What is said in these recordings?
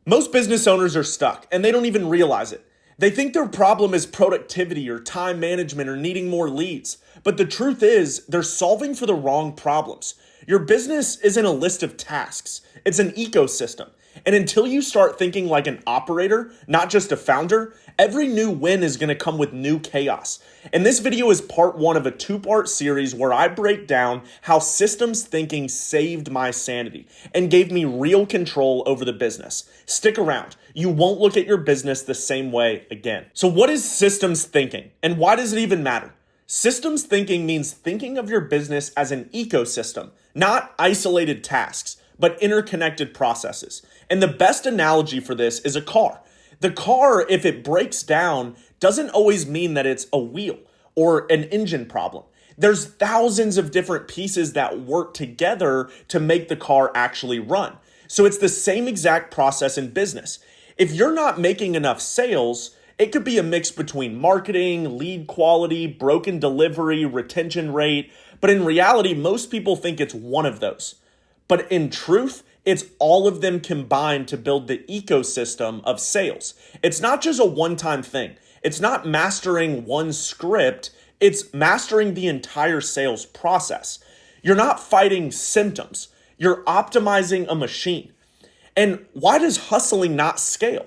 Most business owners are stuck and they don't even realize it. They think their problem is productivity or time management or needing more leads. But the truth is, they're solving for the wrong problems. Your business isn't a list of tasks, it's an ecosystem. And until you start thinking like an operator, not just a founder, every new win is going to come with new chaos. And this video is part one of a two-part series where I break down how systems thinking saved my sanity and gave me real control over the business. Stick around. You won't look at your business the same way again. So what is systems thinking and why does it even matter? Systems thinking means thinking of your business as an ecosystem, not isolated tasks, but interconnected processes. And the best analogy for this is a car. The car, if it breaks down, doesn't always mean that it's a wheel or an engine problem. There's thousands of different pieces that work together to make the car actually run. So it's the same exact process in business. If you're not making enough sales, it could be a mix between marketing, lead quality, broken delivery, retention rate. But in reality, most people think it's one of those. But in truth, it's all of them combined to build the ecosystem of sales. It's not just a one-time thing. It's not mastering one script. It's mastering the entire sales process. You're not fighting symptoms. You're optimizing a machine. And why does hustling not scale?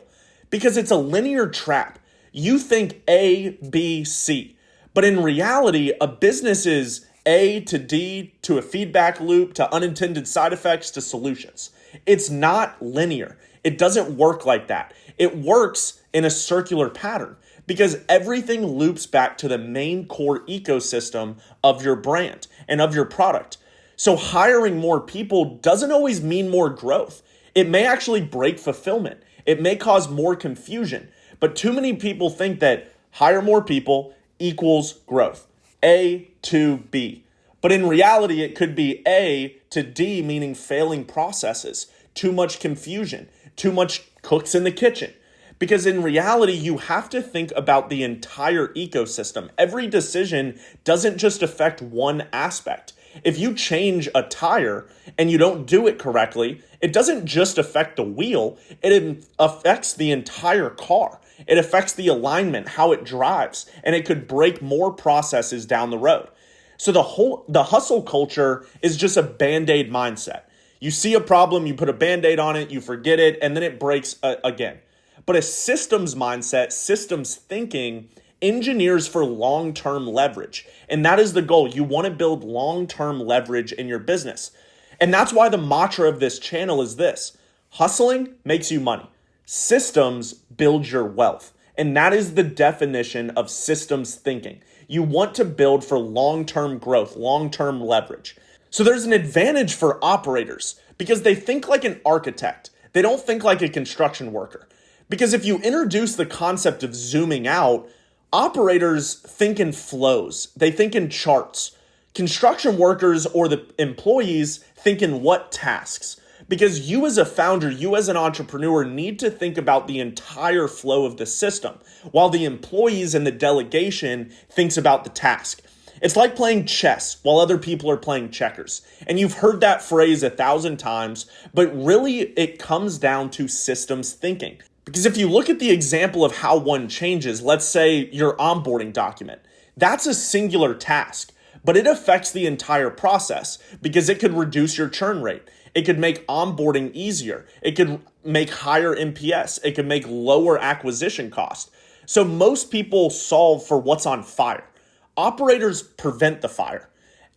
Because it's a linear trap. You think A, B, C. But in reality, a business is A to D to a feedback loop to unintended side effects to solutions. It's not linear. It doesn't work like that. It works in a circular pattern because everything loops back to the main core ecosystem of your brand and of your product. So hiring more people doesn't always mean more growth. It may actually break fulfillment. It may cause more confusion. But too many people think that hire more people equals growth. A to B. But in reality, it could be A to D, meaning failing processes, too much confusion, too much cooks in the kitchen. Because in reality, you have to think about the entire ecosystem. Every decision doesn't just affect one aspect. If you change a tire and you don't do it correctly, it doesn't just affect the wheel, it affects the entire car. It affects the alignment, how it drives, and it could break more processes down the road. So the hustle culture is just a Band-Aid mindset. You see a problem, you put a Band-Aid on it, you forget it, and then it breaks again. But a systems mindset, systems thinking, engineers for long-term leverage. And that is the goal. You want to build long-term leverage in your business. And that's why the mantra of this channel is this: hustling makes you money. Systems build your wealth. And that is the definition of systems thinking. You want to build for long-term growth, long-term leverage. So there's an advantage for operators because they think like an architect. They don't think like a construction worker. Because if you introduce the concept of zooming out, operators think in flows. They think in charts. Construction workers or the employees think in what tasks. Because you as a founder, you as an entrepreneur need to think about the entire flow of the system, while the employees and the delegation thinks about the task. It's like playing chess while other people are playing checkers. And you've heard that phrase 1,000 times, but really it comes down to systems thinking. Because if you look at the example of how one changes, let's say your onboarding document, that's a singular task, but it affects the entire process because it could reduce your churn rate. It could make onboarding easier. It could make higher NPS. It could make lower acquisition cost. So most people solve for what's on fire. Operators prevent the fire.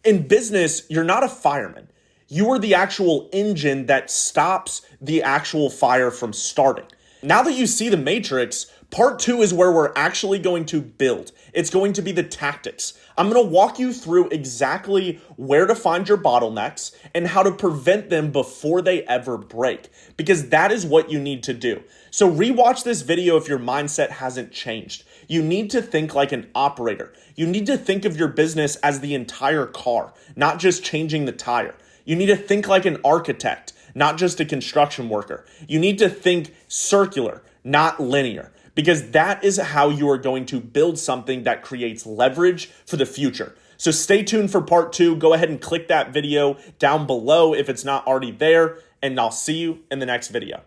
In business, you're not a fireman. You are the actual engine that stops the actual fire from starting. Now that you see the matrix, part two is where we're actually going to build. It's going to be the tactics. I'm going to walk you through exactly where to find your bottlenecks and how to prevent them before they ever break, because that is what you need to do. So rewatch this video if your mindset hasn't changed. You need to think like an operator. You need to think of your business as the entire car, not just changing the tire. You need to think like an architect, not just a construction worker. You need to think circular, not linear, because that is how you are going to build something that creates leverage for the future. So stay tuned for part two. Go ahead and click that video down below if it's not already there, and I'll see you in the next video.